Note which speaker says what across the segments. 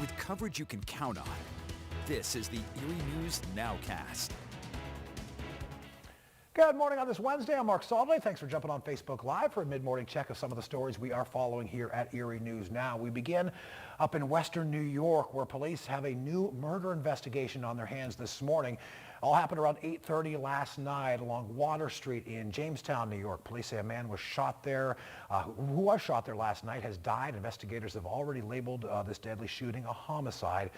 Speaker 1: with coverage you can count on. This is the Erie News NOWCAST.
Speaker 2: Good morning on this Wednesday. I'm Mark Saldway. Thanks for jumping on Facebook Live for a mid-morning check of some of the stories we are following here at Erie News Now. We begin up in western New York, where police have a new murder investigation on their hands this morning. All happened around 8:30 last night along Water Street in Jamestown, New York. Police say a man was shot there, who was shot there last night, has died. Investigators have already labeled this deadly shooting a homicide.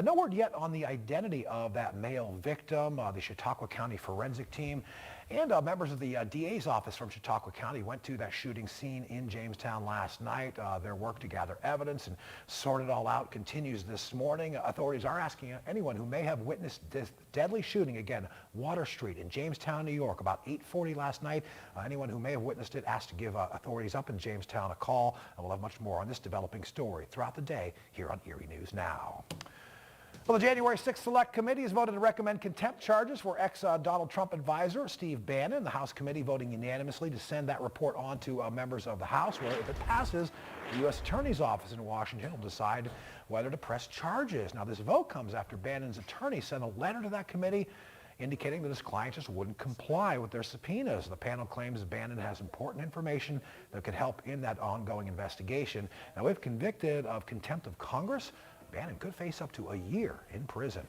Speaker 2: No word yet on the identity of that male victim. The Chautauqua County forensic team and members of the DA's office from Chautauqua County went to that shooting scene in Jamestown last night. Their work to gather evidence and sort it all out continues this morning. Authorities are asking anyone who may have witnessed this deadly shooting, again, Water Street in Jamestown, New York, about 8:40 last night. Anyone who may have witnessed it asked to give authorities up in Jamestown a call, and we'll have much more on this developing story throughout the day here on Erie News Now. Well, the January 6th Select Committee has voted to recommend contempt charges for ex-Donald Trump advisor Steve Bannon. The House committee voting unanimously to send that report on to members of the House, where if it passes, the U.S. Attorney's Office in Washington will decide whether to press charges. Now, this vote comes after Bannon's attorney sent a letter to that committee indicating that his client just wouldn't comply with their subpoenas. The panel claims Bannon has important information that could help in that ongoing investigation. Now, if convicted of contempt of Congress, Bannon could face up to a year in prison.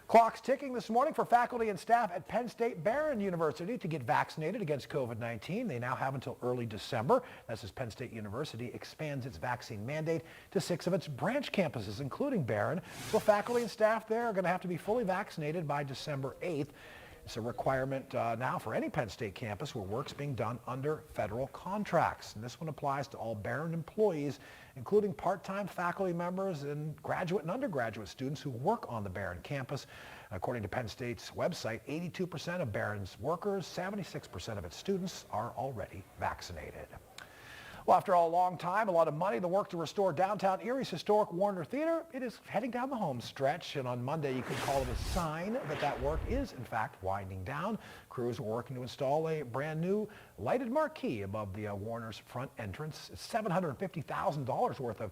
Speaker 2: Clock's ticking this morning for faculty and staff at Penn State Behrend University to get vaccinated against COVID-19. They now have until early December. That's as Penn State University expands its vaccine mandate to 6 of its branch campuses, including Behrend. So faculty and staff there are going to have to be fully vaccinated by December 8th. It's a requirement now for any Penn State campus where work's being done under federal contracts. And this one applies to all Behrend employees, including part-time faculty members and graduate and undergraduate students who work on the Behrend campus. According to Penn State's website, 82% of Behrend's workers, 76% of its students are already vaccinated. Well, after a long time, a lot of money, the work to restore downtown Erie's historic Warner Theater, it is heading down the home stretch. And on Monday, you could call it a sign that that work is, in fact, winding down. Crews are working to install a brand new lighted marquee above the Warner's front entrance. It's $750,000 worth of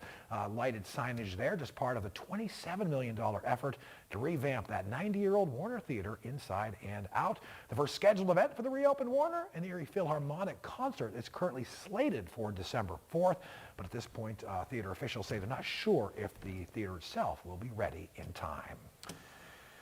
Speaker 2: lighted signage there, just part of the $27 million effort to revamp that 90-year-old Warner Theater inside and out. The first scheduled event for the reopened Warner, an Erie Philharmonic concert, is currently slated for December 4th, but at this point, theater officials say they're not sure if the theater itself will be ready in time.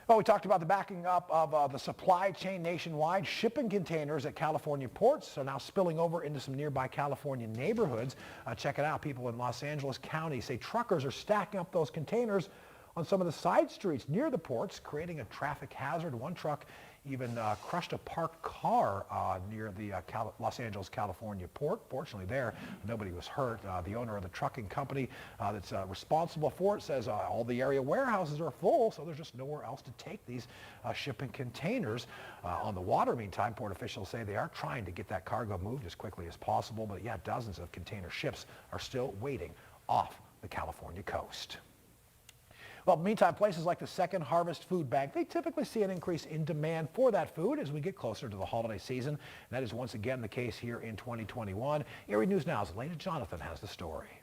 Speaker 2: Well, we talked about the backing up of the supply chain nationwide. Shipping containers at California ports are now spilling over into some nearby California neighborhoods. Check it out. People in Los Angeles County say truckers are stacking up those containers on some of the side streets near the ports, creating a traffic hazard. One truck even crushed a parked car near the Los Angeles, California port. Fortunately there, nobody was hurt. The owner of the trucking company that's responsible for it says all the area warehouses are full, so there's just nowhere else to take these shipping containers. On the water, meantime, port officials say they are trying to get that cargo moved as quickly as possible, but yeah, dozens of container ships are still waiting off the California coast. Well, meantime, places like the Second Harvest Food Bank, they typically see an increase in demand for that food as we get closer to the holiday season. And that is once again the case here in 2021. Erie News Now's Elena Jonathan has the story.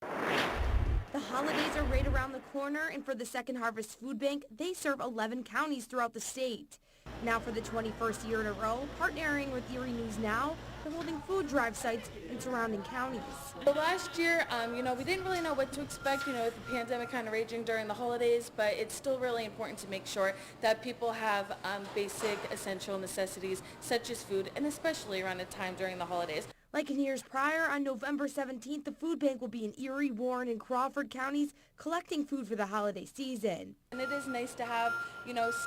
Speaker 3: The holidays are right around the corner, and for the Second Harvest Food Bank, they serve 11 counties throughout the state. Now for the 21st year in a row, partnering with Erie News Now, they're holding food drive sites in surrounding counties.
Speaker 4: Well, last year, we didn't really know what to expect, with the pandemic kind of raging during the holidays, but it's still really important to make sure that people have basic essential necessities such as food, and especially around a time during the holidays.
Speaker 3: Like in years prior, on November 17th, the food bank will be in Erie, Warren, and Crawford counties collecting food for the holiday season.
Speaker 4: And it is nice to have,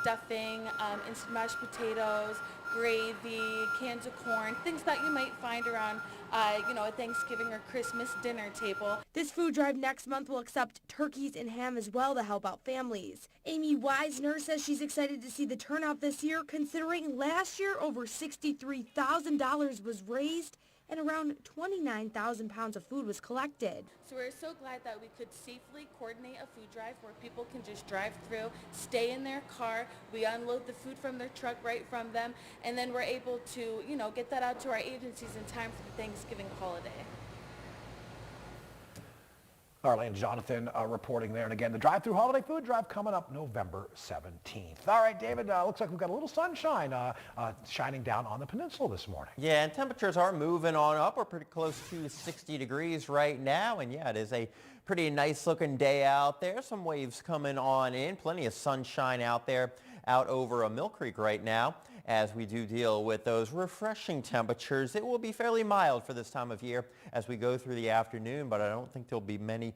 Speaker 4: stuffing, instant mashed potatoes, gravy, cans of corn, things that you might find around, a Thanksgiving or Christmas dinner table.
Speaker 3: This food drive next month will accept turkeys and ham as well to help out families. Amy Weisner says she's excited to see the turnout this year, considering last year over $63,000 was raised and around 29,000 pounds of food was collected.
Speaker 4: So we're so glad that we could safely coordinate a food drive where people can just drive through, stay in their car, we unload the food from their truck right from them, and then we're able to, get that out to our agencies in time for the Thanksgiving holiday.
Speaker 2: Arlene and Jonathan reporting there. And again, the drive-through holiday food drive coming up November 17th. All right, David, looks like we've got a little sunshine shining down on the peninsula this morning.
Speaker 5: Yeah, and temperatures are moving on up. We're pretty close to 60 degrees right now. And yeah, it is a pretty nice looking day out there. Some waves coming on in. Plenty of sunshine out there out over Mill Creek right now. As we do deal with those refreshing temperatures, it will be fairly mild for this time of year as we go through the afternoon, but I don't think there'll be many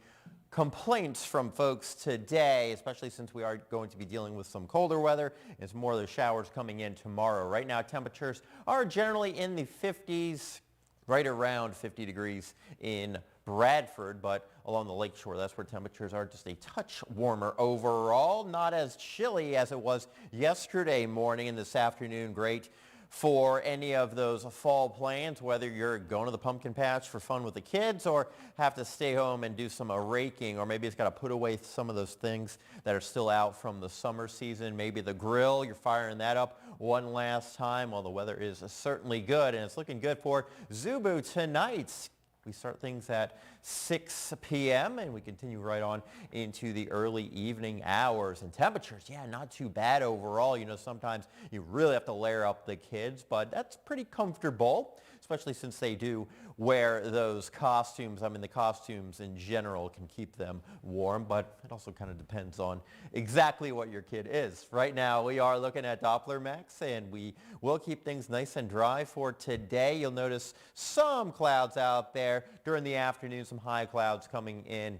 Speaker 5: complaints from folks today, especially since we are going to be dealing with some colder weather and some more of those showers coming in tomorrow. Right now, temperatures are generally in the 50s, right around 50 degrees in Bradford, but along the lakeshore, that's where temperatures are just a touch warmer overall. Not as chilly as it was yesterday morning and this afternoon. Great for any of those fall plans, whether you're going to the pumpkin patch for fun with the kids or have to stay home and do some raking, or maybe it's got to put away some of those things that are still out from the summer season. Maybe the grill, you're firing that up one last time. Well, the weather is certainly good, and it's looking good for Zubu tonight. We start things at 6 p.m. and we continue right on into the early evening hours. And temperatures, yeah, not too bad overall. You know, sometimes you really have to layer up the kids, but that's pretty comfortable, especially since they do wear those costumes. I mean, the costumes in general can keep them warm, but it also kind of depends on exactly what your kid is. Right now, we are looking at Doppler Max, and we will keep things nice and dry for today. You'll notice some clouds out there during the afternoon, some high clouds coming in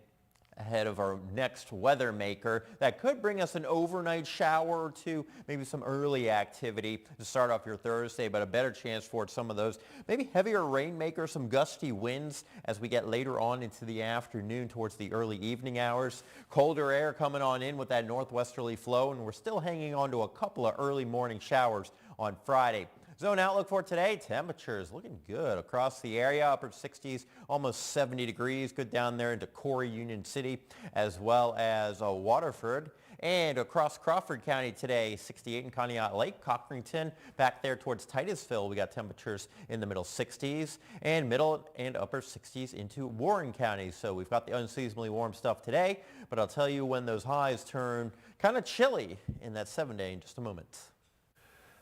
Speaker 5: ahead of our next weather maker. That could bring us an overnight shower or two, maybe some early activity to start off your Thursday, but a better chance for some of those maybe heavier rainmakers, some gusty winds as we get later on into the afternoon towards the early evening hours. Colder air coming on in with that northwesterly flow, and we're still hanging on to a couple of early morning showers on Friday. Zone outlook for today, temperatures looking good across the area, upper 60s, almost 70 degrees, good down there into Corry, Union City, as well as Waterford. And across Crawford County today, 68 in Conneaut Lake, Cochranton, back there towards Titusville, we got temperatures in the middle 60s and middle and upper 60s into Warren County. So we've got the unseasonably warm stuff today, but I'll tell you when those highs turn kind of chilly in that 7-day in just a moment.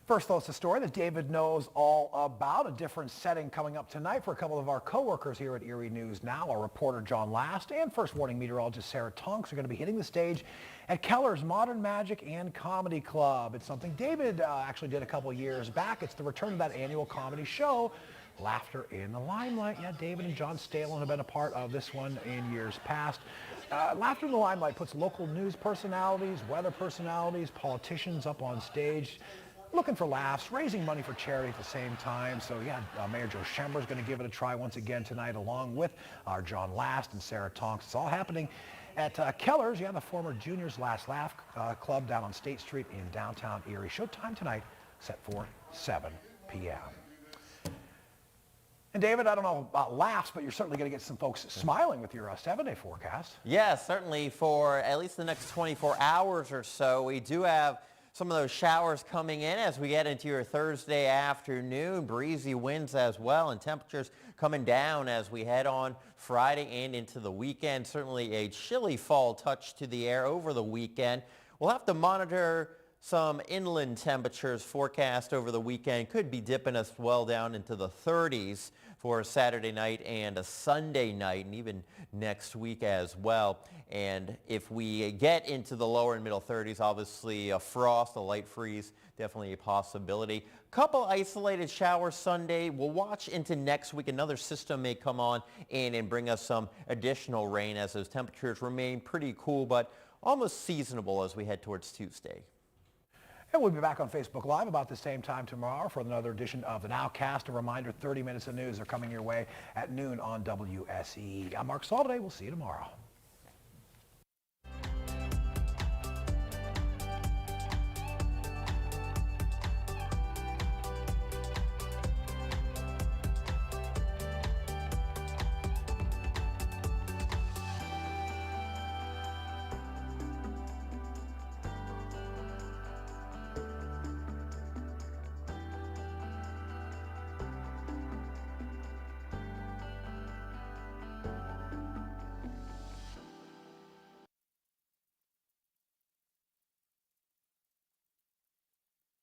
Speaker 2: First, though, it's a story that David knows all about, a different setting coming up tonight for a couple of our coworkers here at Erie News Now. Our reporter John Last and First Warning meteorologist Sarah Tonks are going to be hitting the stage at Keller's Modern Magic and Comedy Club. It's something David actually did a couple years back. It's the return of that annual comedy show, Laughter in the Limelight. Yeah, David and John Stalen have been a part of this one in years past. Laughter in the Limelight puts local news personalities, weather personalities, politicians up on stage, looking for laughs, raising money for charity at the same time. So yeah, Mayor Joe Schember is going to give it a try once again tonight, along with our John Last and Sarah Tonks. It's all happening at Keller's, yeah, the former Junior's Last Laugh Club down on State Street in downtown Erie. Showtime tonight set for 7 p.m. And David, I don't know about laughs, but you're certainly going to get some folks smiling with your 7-day forecast.
Speaker 5: Yeah, certainly for at least the next 24 hours or so. We do have some of those showers coming in as we get into your Thursday afternoon. Breezy winds as well, and temperatures coming down as we head on Friday and into the weekend. Certainly a chilly fall touch to the air over the weekend. We'll have to monitor some inland temperatures forecast over the weekend. Could be dipping us well down into the 30s for a Saturday night and a Sunday night, and even next week as well. And if we get into the lower and middle 30s, obviously a frost, a light freeze, definitely a possibility. Couple isolated showers Sunday. We'll watch into next week. Another system may come on in and bring us some additional rain as those temperatures remain pretty cool, but almost seasonable as we head towards Tuesday.
Speaker 2: And we'll be back on Facebook Live about the same time tomorrow for another edition of the NOWCAST. A reminder, 30 minutes of news are coming your way at noon on WSE. I'm Mark Salday. We'll see you tomorrow.